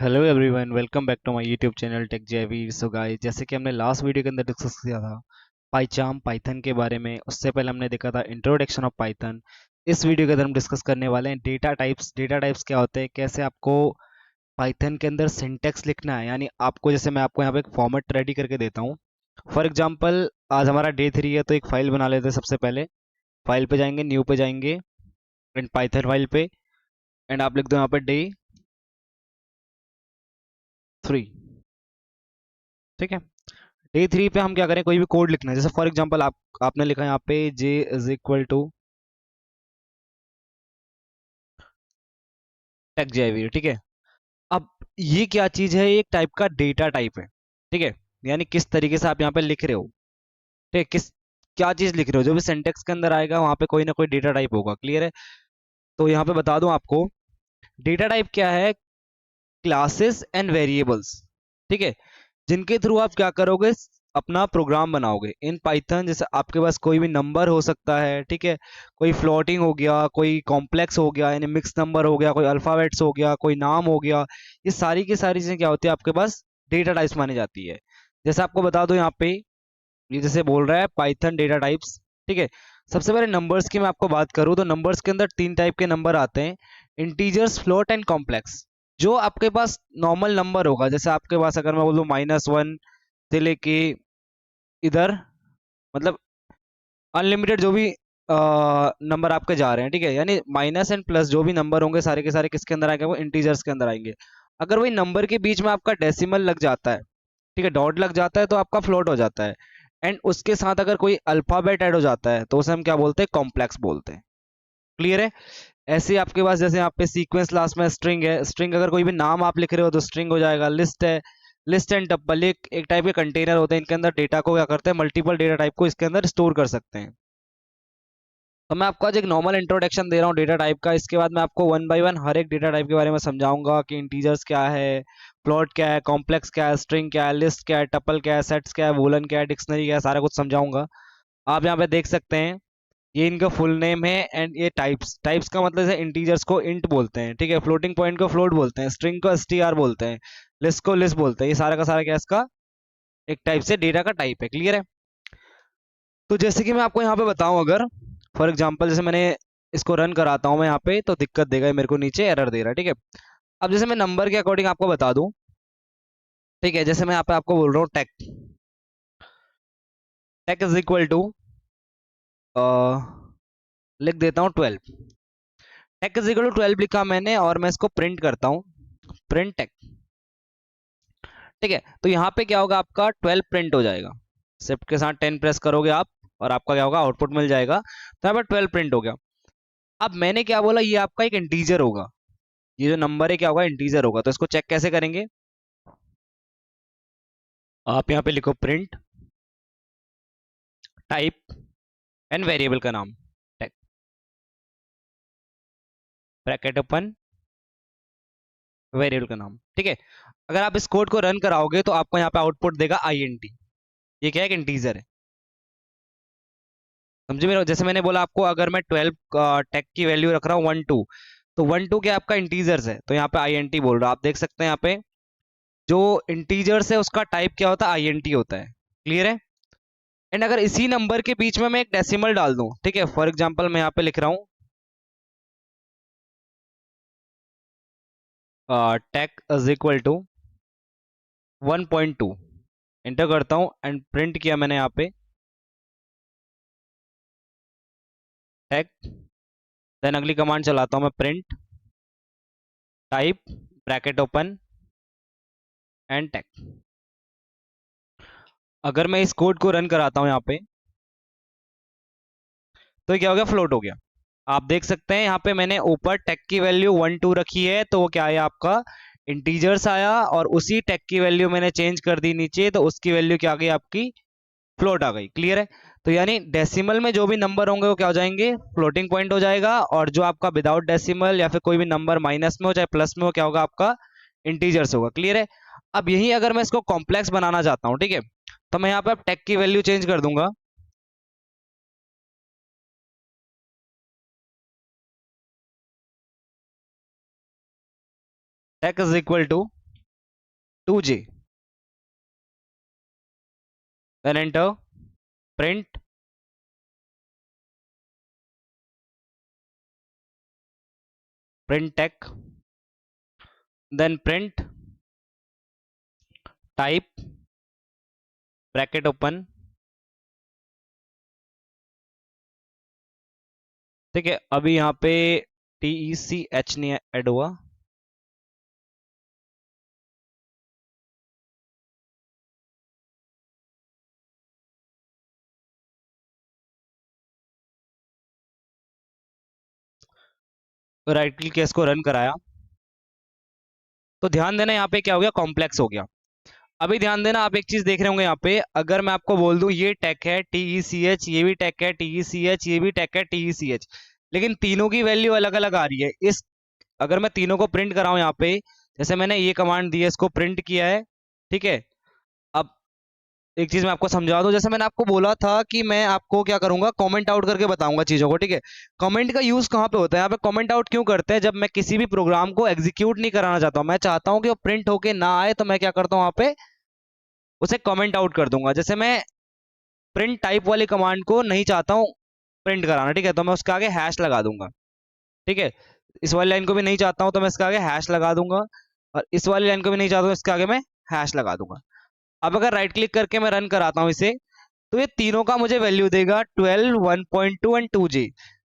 Hello everyone, welcome back to my YouTube channel tech जेवीर। So guys, जैसे कि हमने लास्ट वीडियो के अंदर डिस्कस किया था पाइचाम पाइथन के बारे में। उससे पहले हमने देखा था इंट्रोडक्शन ऑफ पाइथन। इस वीडियो के अंदर हम डिस्कस करने वाले हैं डेटा टाइप्स। डेटा टाइप्स क्या होते हैं, कैसे आपको पाइथन के अंदर सिंटेक्स लिखना है। यानी आपको, जैसे मैं आपको यहाँ पे एक फॉर्मेट रेडी करके देता हूँ। फॉर एग्जाम्पल, आज हमारा डे 3 है, तो एक फाइल बना लेते हैं। सबसे पहले फाइल पे जाएंगे, न्यू पे जाएंगे, एंड पाइथन फाइल पे, एंड आप लिख दो यहाँ पे डे 3। ठीक है। डे 3 पे हम क्या करें, कोई भी कोड लिखना है। जैसे फॉर एग्जांपल आपने लिखा है यहाँ पे J=टू टेक जेवीर। ठीक है। अब ये क्या चीज है, ये एक टाइप का डेटा टाइप है। ठीक है। यानी किस तरीके से आप यहाँ पे लिख रहे हो, ठीक है, किस क्या चीज लिख रहे हो, जो भी सिंटेक्स के अंदर आएगा वहां पे कोई ना कोई डेटा टाइप होगा। क्लियर है। तो यहाँ पे बता दूं आपको, डेटा टाइप क्या है, क्लासेस एंड वेरिएबल्स। ठीक है। जिनके थ्रू आप क्या करोगे, अपना प्रोग्राम बनाओगे इन पाइथन। जैसे आपके पास कोई भी नंबर हो सकता है, ठीक है, कोई फ्लोटिंग हो गया, कोई कॉम्प्लेक्स हो गया, यानी मिक्स नंबर हो गया, कोई अल्फाबेट्स हो गया, कोई नाम हो गया। ये सारी की सारी चीजें क्या होती है, आपके पास डेटा टाइप्स मानी जाती है। जैसे आपको बता दो यहाँ पे, ये जैसे बोल रहा है पाइथन डेटा टाइप्स। ठीक है। सबसे पहले नंबर्स की मैं आपको बात करूँ तो नंबर्स के अंदर 3 टाइप के नंबर आते हैं: इंटीजर्स, फ्लोट एंड कॉम्प्लेक्स। जो आपके पास नॉर्मल नंबर होगा, जैसे आपके पास अगर मैं बोलूँ -1 से लेके इधर, मतलब अनलिमिटेड जो भी नंबर आपके जा रहे हैं, ठीक है, यानी माइनस एंड प्लस जो भी नंबर होंगे सारे के सारे किसके अंदर आएंगे, वो इंटीजर्स के अंदर आएंगे। अगर वही नंबर के बीच में आपका डेसिमल लग जाता है, ठीक है, डॉट लग जाता है, तो आपका फ्लोट हो जाता है। एंड उसके साथ अगर कोई अल्फाबेट ऐड हो जाता है तो उसे हम क्या बोलते हैं, कॉम्प्लेक्स बोलते हैं। क्लियर है। ऐसे ही आपके पास, जैसे यहाँ पे सीक्वेंस लास्ट में स्ट्रिंग है, स्ट्रिंग अगर कोई भी नाम आप लिख रहे हो तो स्ट्रिंग हो जाएगा। लिस्ट है, लिस्ट एंड टप्पल एक टाइप के कंटेनर होते हैं, इनके अंदर डेटा को क्या करते हैं, मल्टीपल डेटा टाइप को इसके अंदर स्टोर कर सकते हैं। तो मैं आपको आज एक नॉर्मल इंट्रोडक्शन दे रहा हूँ डेटा टाइप का। इसके बाद मैं आपको वन बाय वन हर एक डेटा टाइप के बारे में समझाऊंगा कि इंटीजर्स क्या है, प्लॉट क्या है, कॉम्प्लेक्स क्या है, स्ट्रिंग क्या है, लिस्ट क्या है, टपल क्या है, सेट्स क्या है, वूलन क्या है, डिक्शनरी क्या है, सारा कुछ समझाऊंगा। आप यहाँ पे देख सकते हैं, ये इनका फुल नेम है। एंड ये टाइप्स, टाइप्स का मतलब है इंटीजर्स को इंट बोलते हैं, ठीक है, फ्लोटिंग पॉइंट को फ्लोट बोलते हैं, स्ट्रिंग को str बोलते हैं, लिस्ट को लिस्ट बोलते हैं। ये सारा का सारा क्या है, इसका एक टाइप से डेटा का टाइप है। क्लियर है। तो जैसे कि मैं आपको यहाँ पे बताऊं, अगर फॉर एग्जांपल जैसे मैंने इसको रन कराता हूँ मैं यहाँ पे, तो दिक्कत देगा ये मेरे को, नीचे एरर दे रहा है। ठीक है। अब जैसे मैं नंबर के अकॉर्डिंग आपको बता दूं, ठीक है, जैसे मैं यहाँ पे आपको बोल रहा हूँ टेक, टेक इज लिख देता हूँ 12। टेक इज इक्वल टू 12 लिखा मैंने, और मैं इसको प्रिंट करता हूँ, प्रिंट टेक। ठीक है। तो यहाँ पे क्या होगा, आपका 12 प्रिंट हो जाएगा। शिफ्ट के साथ 10 प्रेस करोगे आप, और आपका क्या होगा, आउटपुट मिल जाएगा। तो यहाँ पे 12 प्रिंट हो गया। अब मैंने क्या बोला, ये आपका एक इंटीजर होगा। ये जो नंबर है क्या होगा, इंटीजर होगा। तो इसको चेक कैसे करेंगे, आप यहाँ पे लिखो प्रिंट टाइप एंड वेरिएबल का नाम, टेक, ब्रैकेट ओपन, वेरिएबल का नाम। ठीक है। अगर आप इस कोड को रन कराओगे तो आपको यहाँ पे आउटपुट देगा INT। ये क्या है, एक इंटीजर है। समझे मेरा, जैसे मैंने बोला आपको, अगर मैं 12 टेक की वैल्यू रख रहा हूँ 1 2, तो 1 2 क्या आपका इंटीजर्स है, तो यहाँ पे INT बोल रहा है। आप देख सकते हैं यहाँ पे जो इंटीजर्स है उसका टाइप क्या होता है, INT होता है। क्लियर है। एंड अगर इसी नंबर के बीच में मैं एक डेसिमल डाल दूं, ठीक है, फॉर एग्जांपल मैं यहाँ पे लिख रहा हूँ tech is equal to 1.2, enter करता हूँ एंड प्रिंट किया मैंने यहाँ पे टेक। देन अगली कमांड चलाता हूँ मैं, print type, bracket open and tech. अगर मैं इस कोड को रन कराता हूँ यहाँ पे, तो क्या हो गया, फ्लोट हो गया। आप देख सकते हैं यहाँ पे मैंने ऊपर टेक की वैल्यू 1 2 रखी है, तो वो क्या है, आपका इंटीजर्स आया। और उसी टेक की वैल्यू मैंने चेंज कर दी नीचे, तो उसकी वैल्यू क्या आ गई, आपकी फ्लोट आ गई। क्लियर है। तो यानी डेसिमल में जो भी नंबर होंगे वो क्या हो जाएंगे, फ्लोटिंग पॉइंट हो जाएगा। और जो आपका विदाउट डेसिमल या फिर कोई भी नंबर माइनस में हो चाहे प्लस में हो, क्या होगा, आपका इंटीजर्स होगा। क्लियर है। अब यही अगर मैं इसको कॉम्प्लेक्स बनाना चाहता हूँ, ठीक है, तो मैं यहाँ पे अब टेक की वैल्यू चेंज कर दूंगा। Tech is equal to 2j, then enter print tech, then print type bracket open, ठीक है। अभी यहाँ पे TECH नहीं ऐड हुआ, राइट क्लिक किया, इसको रन कराया, तो ध्यान देना यहाँ पे क्या हो गया, कॉम्प्लेक्स हो गया। अभी ध्यान देना, आप एक चीज देख रहे होंगे यहाँ पे, अगर मैं आपको बोल दूं ये टेक है TECH, ये भी टेक है TECH, ये भी टेक है TECH, लेकिन तीनों की वैल्यू अलग अलग आ रही है। इस अगर मैं तीनों को प्रिंट कराऊं यहाँ पे, जैसे मैंने ये कमांड दी है, इसको प्रिंट किया है, ठीक है। अब एक चीज मैं आपको समझा दूं, जैसे मैंने आपको बोला था कि मैं आपको क्या करूंगा, कमेंट आउट करके बताऊंगा चीजों को, ठीक है। कमेंट का यूज कहाँ पे होता है, यहाँ पे कमेंट आउट क्यों करते हैं, जब मैं किसी भी प्रोग्राम को एग्जीक्यूट नहीं कराना चाहता हूँ, मैं चाहता हूँ कि वो प्रिंट होके ना आए, तो मैं क्या करता हूँ वहां पे उसे कमेंट आउट कर दूंगा। जैसे मैं प्रिंट टाइप वाली कमांड को नहीं चाहता हूँ प्रिंट कराना, ठीक है, तो मैं उसके आगे हैश लगा दूंगा, ठीक है। इस वाली लाइन को भी नहीं चाहता हूँ तो मैं इसके आगे हैश लगा दूंगा, और इस वाली लाइन को भी नहीं चाहता हूँ, इसके आगे मैं हैश लगा दूंगा। अब अगर राइट क्लिक करके मैं रन कराता हूँ इसे, तो ये तीनों का मुझे वैल्यू देगा 12, 1.2 एंड 2j,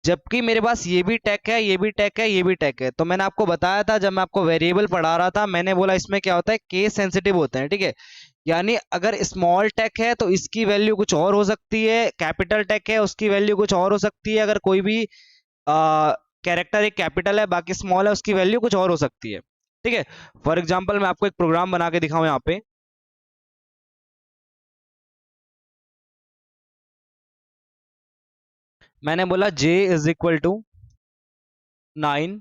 जबकि मेरे पास ये भी टैग है, ये भी टैग है, ये भी टैग है। तो मैंने आपको बताया था, जब मैं आपको वेरिएबल पढ़ा रहा था, मैंने बोला इसमें क्या होता है, केस सेंसिटिव होते हैं, ठीक है। यानी अगर स्मॉल टैग है तो इसकी वैल्यू कुछ और हो सकती है, कैपिटल टैग है उसकी वैल्यू कुछ और हो सकती है, अगर कोई भी कैरेक्टर एक कैपिटल है बाकी स्मॉल है, उसकी वैल्यू कुछ और हो सकती है, ठीक है। फॉर एग्जाम्पल मैं आपको एक प्रोग्राम बना के दिखाऊं यहाँ पे, मैंने बोला j is equal to 9,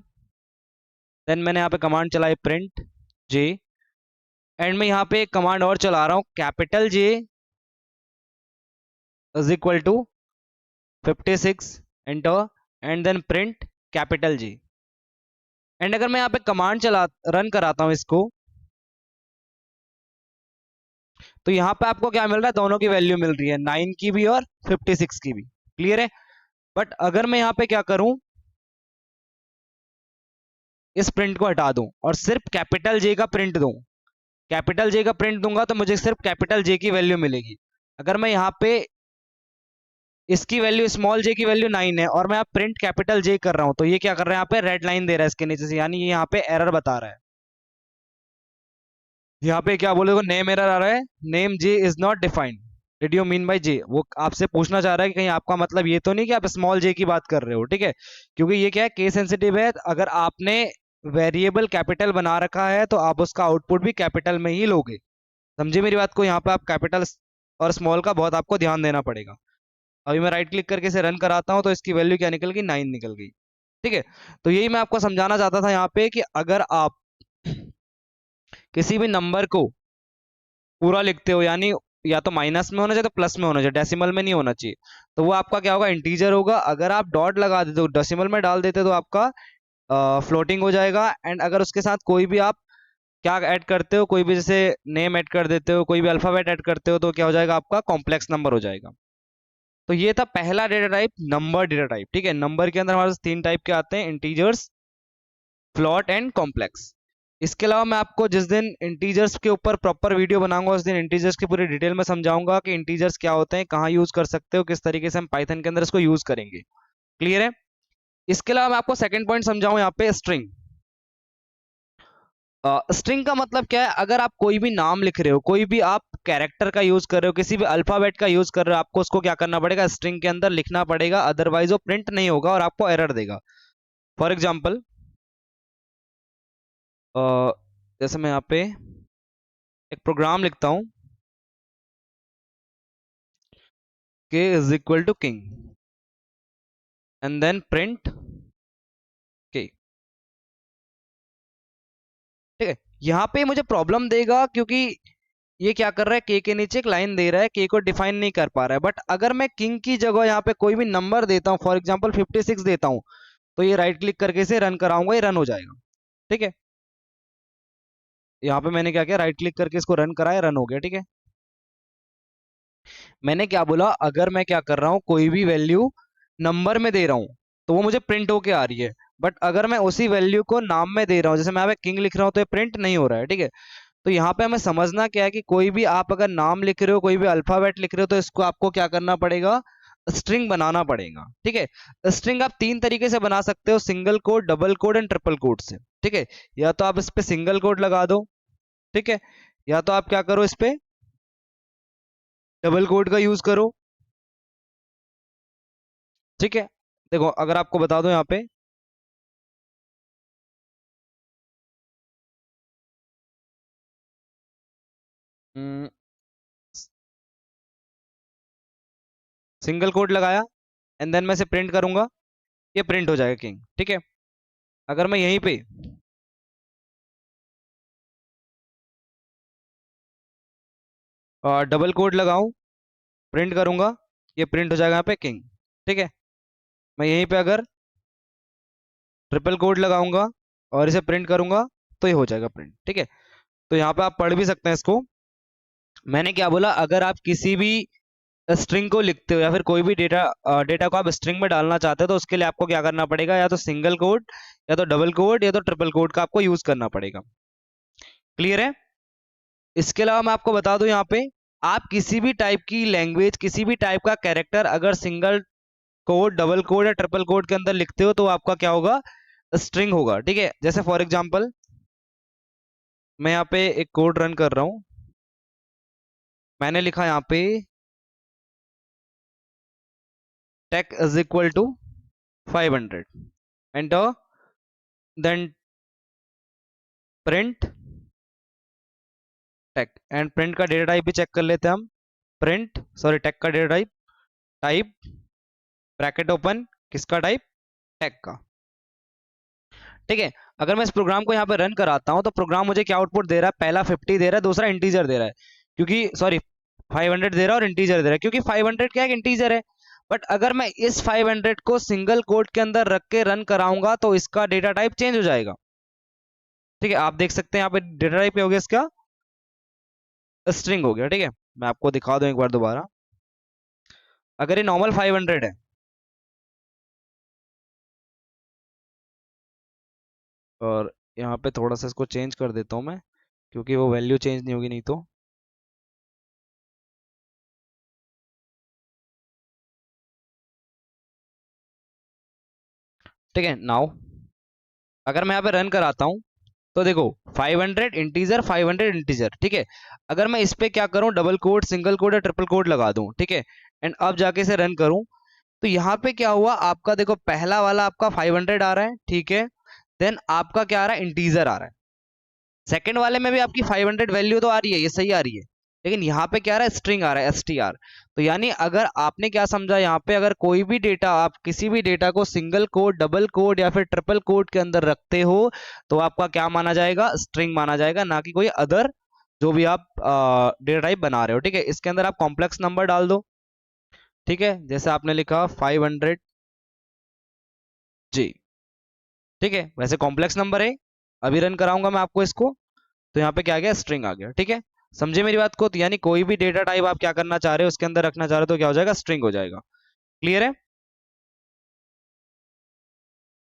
then मैंने यहाँ पे कमांड चलाई प्रिंट j, एंड मैं यहाँ पे एक कमांड और चला रहा हूँ, capital J is equal to 56, enter, and then print capital J। And अगर मैं यहाँ पे कमांड चला रन कराता हूँ इसको, तो यहाँ पे आपको क्या मिल रहा है, दोनों की वैल्यू मिल रही है, 9 की भी और 56 की भी, क्लियर है। बट अगर मैं यहाँ पे क्या करूं, इस प्रिंट को हटा दूं और सिर्फ कैपिटल J का प्रिंट दूं, कैपिटल J का प्रिंट दूंगा तो मुझे सिर्फ कैपिटल J की वैल्यू मिलेगी। अगर मैं यहाँ पे इसकी वैल्यू स्मॉल j की वैल्यू 9 है और मैं यहाँ प्रिंट कैपिटल J कर रहा हूँ, तो ये क्या कर रहा है, यहाँ पे रेड लाइन दे रहा है इसके नीचे से, यानी ये यहाँ पे एरर बता रहा है। यहाँ पे क्या बोले, नेम एरर आ रहा है, name J is not defined, did you mean by J, वो आपसे पूछना चाह रहा है कि कहीं आपका मतलब ये तो नहीं कि आप स्मॉल j की बात कर रहे हो, ठीक है। क्योंकि ये क्या है, केस सेंसिटिव है, अगर आपने वेरिएबल कैपिटल बना रखा है तो आप उसका आउटपुट भी कैपिटल में ही लोगे। समझे मेरी बात को, यहाँ पे आप कैपिटल और स्मॉल का बहुत आपको ध्यान देना पड़ेगा। अभी मैं राइट क्लिक करके इसे रन कराता हूँ, तो इसकी वैल्यू क्या निकल गई, 9 निकल गई, ठीक है। तो यही मैं आपको समझाना चाहता था यहाँ पे, कि अगर आप किसी भी नंबर को पूरा लिखते हो, यानी या तो माइनस में होना चाहिए तो प्लस में होना चाहिए, डेसिमल में नहीं होना चाहिए, तो वो आपका क्या होगा, इंटीजर होगा। अगर आप डॉट लगा देते हो, डेसिमल में डाल देते हो, तो आपका फ्लोटिंग हो जाएगा। एंड अगर उसके साथ कोई भी आप क्या ऐड करते हो, कोई भी जैसे नेम ऐड कर देते हो, कोई भी अल्फाबेट ऐड करते हो, तो क्या हो जाएगा, आपका कॉम्प्लेक्स नंबर हो जाएगा। तो ये था पहला data type, number data type, ठीक है। नंबर के अंदर हमारे पास 3 टाइप के आते हैं, इंटीजर्स, फ्लॉट एंड कॉम्प्लेक्स। इसके अलावा मैं आपको जिस दिन इंटीजर्स के ऊपर प्रॉपर वीडियो बनाऊंगा, उस दिन इंटीजर्स की पूरी डिटेल में समझाऊंगा कि इंटीजर्स क्या होते हैं, कहाँ यूज कर सकते हो, किस तरीके से हम पाइथन के अंदर इसको यूज करेंगे, क्लियर है। इसके अलावा मैं आपको सेकंड पॉइंट समझाऊं यहाँ पे, स्ट्रिंग। स्ट्रिंग का मतलब क्या है, अगर आप कोई भी नाम लिख रहे हो, कोई भी आप कैरेक्टर का यूज कर रहे हो, किसी भी अल्फाबेट का यूज कर रहे हो, आपको उसको क्या करना पड़ेगा, स्ट्रिंग के अंदर लिखना पड़ेगा, अदरवाइज वो प्रिंट नहीं होगा और आपको एरर देगा। फॉर एग्जाम्पल, जैसे मैं यहाँ पे एक प्रोग्राम लिखता हूँ, k is equal to king, and then print k, ठीक है। यहाँ पे मुझे प्रॉब्लम देगा, क्योंकि ये क्या कर रहा है, के नीचे एक लाइन दे रहा है, के को डिफाइन नहीं कर पा रहा है। बट अगर मैं किंग की जगह यहाँ पे कोई भी नंबर देता हूँ, फॉर एग्जांपल 56 देता हूँ, तो ये राइट क्लिक करके इसे रन कराऊंगा, ये रन हो जाएगा, ठीक है। यहाँ पे मैंने क्या किया, राइट क्लिक करके इसको रन कराया, रन हो गया, ठीक है। मैंने क्या बोला, अगर मैं क्या कर रहा हूँ, कोई भी वैल्यू नंबर में दे रहा हूँ तो वो मुझे प्रिंट होके आ रही है। बट अगर मैं उसी वैल्यू को नाम में दे रहा हूँ, जैसे मैं यहाँ पे किंग लिख रहा हूँ, तो ये प्रिंट नहीं हो रहा है, ठीक है। तो यहाँ पे हमें समझना क्या है कि कोई भी आप अगर नाम लिख रहे हो, कोई भी अल्फाबेट लिख रहे हो, तो इसको आपको क्या करना पड़ेगा, स्ट्रिंग बनाना पड़ेगा, ठीक है। स्ट्रिंग आप तीन तरीके से बना सकते हो, single code, double quote and triple code से, ठीक है। या तो आप इस पे सिंगल कोड लगा दो, ठीक है, या तो आप क्या करो, इस पे डबल कोड का यूज करो, ठीक है। देखो अगर आपको बता दो यहाँ पे, सिंगल कोड लगाया एंड देन मैं इसे प्रिंट करूंगा, ये प्रिंट हो जाएगा किंग, ठीक है। अगर मैं यहीं पे डबल कोड लगाऊं, प्रिंट करूंगा, ये प्रिंट हो जाएगा यहाँ पे किंग, ठीक है। मैं यहीं पे अगर ट्रिपल कोड लगाऊंगा और इसे प्रिंट करूंगा, तो ये हो जाएगा प्रिंट, ठीक है। तो यहाँ पे आप पढ़ भी सकते हैं इसको। मैंने क्या बोला, अगर आप किसी भी स्ट्रिंग को लिखते हो या फिर कोई भी डेटा को आप स्ट्रिंग में डालना चाहते हो, तो उसके लिए आपको क्या करना पड़ेगा, या तो सिंगल कोड, या तो डबल कोड, या तो ट्रिपल कोड का आपको यूज करना पड़ेगा। क्लियर है। इसके अलावा मैं आपको बता दूं, यहाँ पे आप किसी भी टाइप की लैंग्वेज, किसी भी टाइप का कैरेक्टर अगर सिंगल कोड, डबल कोड या ट्रिपल कोड के अंदर लिखते हो, तो आपका क्या होगा, स्ट्रिंग होगा, ठीक है। जैसे फॉर एग्जांपल मैं यहाँ पे एक कोड रन कर रहा हूँ, मैंने लिखा यहाँ पे tech is equal to 500, enter, then print tech, and print का डेटा टाइप भी चेक कर लेते हैं हम। प्रिंट, सॉरी, टेक का data type, type bracket open, किसका टाइप, टेक का, ठीक है। अगर मैं इस प्रोग्राम को यहाँ पे रन कराता हूँ, तो प्रोग्राम मुझे क्या आउटपुट दे रहा है, पहला 50 दे रहा है, दूसरा इंटीजर दे रहा है, क्योंकि सॉरी 500 दे रहा है और इंटीजर दे रहा है, क्योंकि 500 क्या है, इंटीजर है। बट अगर मैं इस 500 को सिंगल कोड के अंदर रख के रन कराऊंगा, तो इसका डेटा टाइप चेंज हो जाएगा, ठीक है। आप देख सकते हैं यहाँ पे डेटा टाइप क्या हो गया, इसका स्ट्रिंग हो गया, ठीक है। मैं आपको दिखा दूं एक बार दोबारा। अगर ये नॉर्मल 500 है, और यहाँ पे थोड़ा सा इसको चेंज कर देता हूँ मैं, क्योंकि वो वैल्यू चेंज नहीं होगी नहीं तो। ठीक है, नाउ अगर मैं यहाँ पे रन कराता हूँ, तो देखो 500 इंटीजर, 500 इंटीजर, ठीक है। अगर मैं इस पे क्या करूँ, डबल कोड, सिंगल कोड या ट्रिपल कोड लगा दूं, ठीक है, एंड अब जाके इसे रन करूं, तो यहाँ पे क्या हुआ आपका, देखो पहला वाला आपका 500 आ रहा है, ठीक है। देन आपका क्या आ रहा है, इंटीजर आ रहा है। सेकंड वाले में भी आपकी 500 वैल्यू तो आ रही है, ये सही आ रही है, लेकिन यहाँ पे क्या आ रहा है, स्ट्रिंग आ रहा है, str। तो यानी अगर आपने क्या समझा, यहाँ पे अगर कोई भी डेटा, आप किसी भी डेटा को सिंगल कोड, डबल कोड या फिर ट्रिपल कोड के अंदर रखते हो, तो आपका क्या माना जाएगा, स्ट्रिंग माना जाएगा, ना कि कोई अदर जो भी आप डेटा टाइप बना रहे हो, ठीक है। इसके अंदर आप कॉम्प्लेक्स नंबर डाल दो, ठीक है, जैसे आपने लिखा 500 जी, ठीक है, वैसे कॉम्प्लेक्स नंबर है। अभी रन कराऊंगा मैं आपको इसको, तो यहाँ पे क्या आ गया, स्ट्रिंग आ गया, ठीक है। समझे मेरी बात को, तो यानी कोई भी डेटा टाइप आप क्या करना चाह रहे हो, उसके अंदर रखना चाह रहे हो, तो क्या हो जाएगा, स्ट्रिंग हो जाएगा। क्लियर है।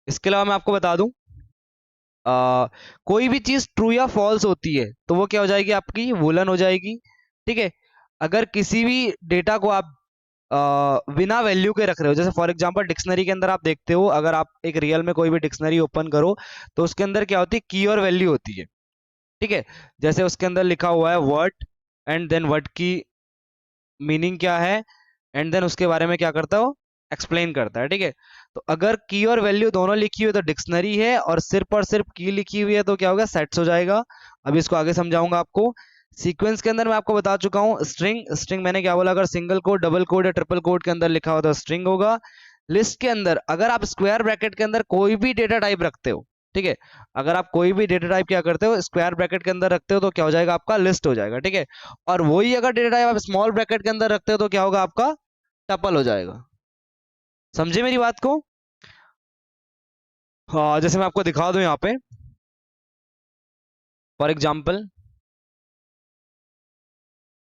इसके अलावा मैं आपको बता दूं, कोई भी चीज ट्रू या फॉल्स होती है, तो वो क्या हो जाएगी, आपकी वुलन हो जाएगी, ठीक है। अगर किसी भी डेटा को आप बिना वैल्यू के रख रहे हो, जैसे फॉर एग्जांपल डिक्शनरी के अंदर आप देखते हो, अगर आप एक रियल में कोई भी डिक्शनरी ओपन करो, तो उसके अंदर क्या होती है, की और वैल्यू होती है, ठीक है। जैसे उसके अंदर लिखा हुआ है वर्ड, एंड देन वर्ड की मीनिंग क्या है, एंड देन उसके बारे में क्या करता है, वो एक्सप्लेन करता है, ठीक है। तो अगर की और वैल्यू दोनों लिखी हुई है, तो डिक्शनरी है, और सिर्फ की लिखी हुई है, तो क्या होगा, सेट्स हो जाएगा। अभी इसको आगे समझाऊंगा आपको। सीक्वेंस के अंदर मैं आपको बता चुका हूँ, स्ट्रिंग, स्ट्रिंग मैंने क्या बोला, अगर सिंगल कोड, डबल कोड या ट्रिपल कोड के अंदर लिखा हो तो स्ट्रिंग होगा। लिस्ट के अंदर अगर आप स्क्वायर ब्रैकेट के अंदर कोई भी डेटा टाइप रखते हो, ठीक है, अगर आप कोई भी डेटा टाइप क्या करते हो, स्क्वायर ब्रैकेट के अंदर रखते हो, तो क्या हो जाएगा, आपका लिस्ट हो जाएगा, ठीक है। और वही अगर डेटा टाइप आप स्मॉल ब्रैकेट के अंदर रखते हो, तो क्या होगा, आपका टपल हो जाएगा। समझे मेरी बात को। हाँ, जैसे मैं आपको दिखा दूं यहाँ पे, फॉर एग्जाम्पल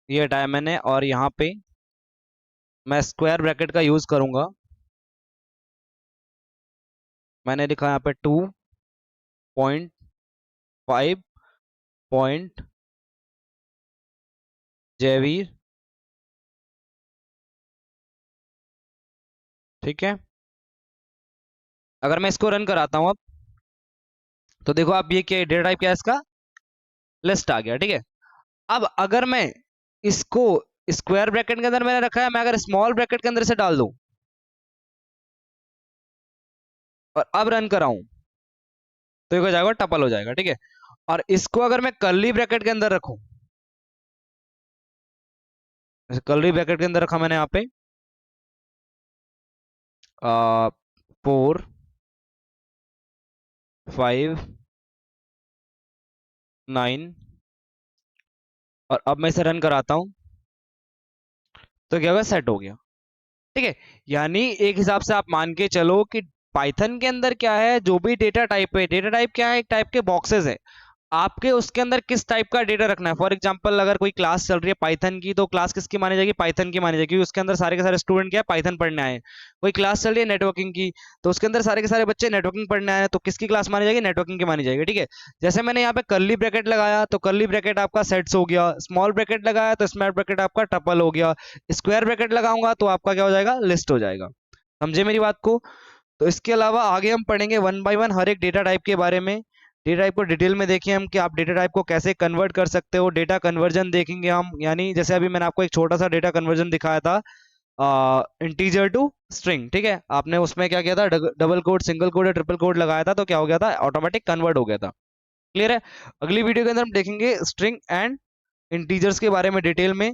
ये हटाया मैंने, और यहाँ पे मैं स्क्वायर ब्रैकेट का यूज करूंगा। मैंने लिखा यहाँ पे 2.5 पॉइंट जयवीर, ठीक है। अगर मैं इसको रन कराता हूँ अब, तो देखो आप ये क्या डेटा टाइप क्या है इसका, लिस्ट आ गया, ठीक है। अब अगर मैं इसको स्क्वायर ब्रैकेट के अंदर मैंने रखा है, मैं अगर स्मॉल ब्रैकेट के अंदर से डाल दूं और अब रन कराऊं, तो ये हो जाएगा टपल हो जाएगा, ठीक है। और इसको अगर मैं कर्ली ब्रैकेट के अंदर रखूं, कर्ली ब्रैकेट के अंदर रखा मैंने यहाँ पे 4, 5, 9, और अब मैं इसे रन कराता हूं, तो क्या होगा, सेट हो गया, ठीक है। यानी एक हिसाब से आप मान के चलो कि पाइथन के अंदर क्या है, जो भी डेटा टाइप है, डेटा टाइप क्या है, एक टाइप के बॉक्सेस है। आपके उसके अंदर किस टाइप का डेटा रखना है। फॉर एग्जांपल अगर कोई क्लास चल रही है पाइथन की, तो क्लास किसकी मानी जाएगी, पाइथन की मानी जाएगी, क्योंकि उसके अंदर सारे के सारे स्टूडेंट क्या है, पाइथन पढ़ने आए हैं। कोई क्लास चल रही है नेटवर्किंग की, तो उसके अंदर सारे के सारे बच्चे नेटवर्किंग पढ़ने आए हैं, तो किसकी क्लास मानी जाएगी, नेटवर्किंग की मानी जाएगी, ठीक है। जैसे मैंने यहाँ पे कर्ली ब्रैकेट लगाया, तो कर्ली ब्रैकेट आपका सेट्स हो गया, स्मॉल ब्रैकेट लगाया तो स्मॉल ब्रैकेट आपका टपल हो गया, स्क्वायर ब्रैकेट लगाऊंगा तो आपका क्या हो जाएगा, लिस्ट हो जाएगा। समझे मेरी बात को। तो इसके अलावा आगे हम पढ़ेंगे वन बाय वन हर एक डेटा टाइप के बारे में। डेटा टाइप को डिटेल में देखें हम कि आप डेटा टाइप को कैसे कन्वर्ट कर सकते हो, डेटा कन्वर्जन देखेंगे हम, यानी जैसे अभी मैंने आपको एक छोटा सा डेटा कन्वर्जन दिखाया था, इंटीजर टू स्ट्रिंग, ठीक है। आपने उसमें क्या किया था, डबल कोड, सिंगल कोड या ट्रिपल कोड लगाया था, तो क्या हो गया था, ऑटोमेटिक कन्वर्ट हो गया था। क्लियर है। अगली वीडियो के अंदर हम देखेंगे स्ट्रिंग एंड इंटीजर्स के बारे में डिटेल में।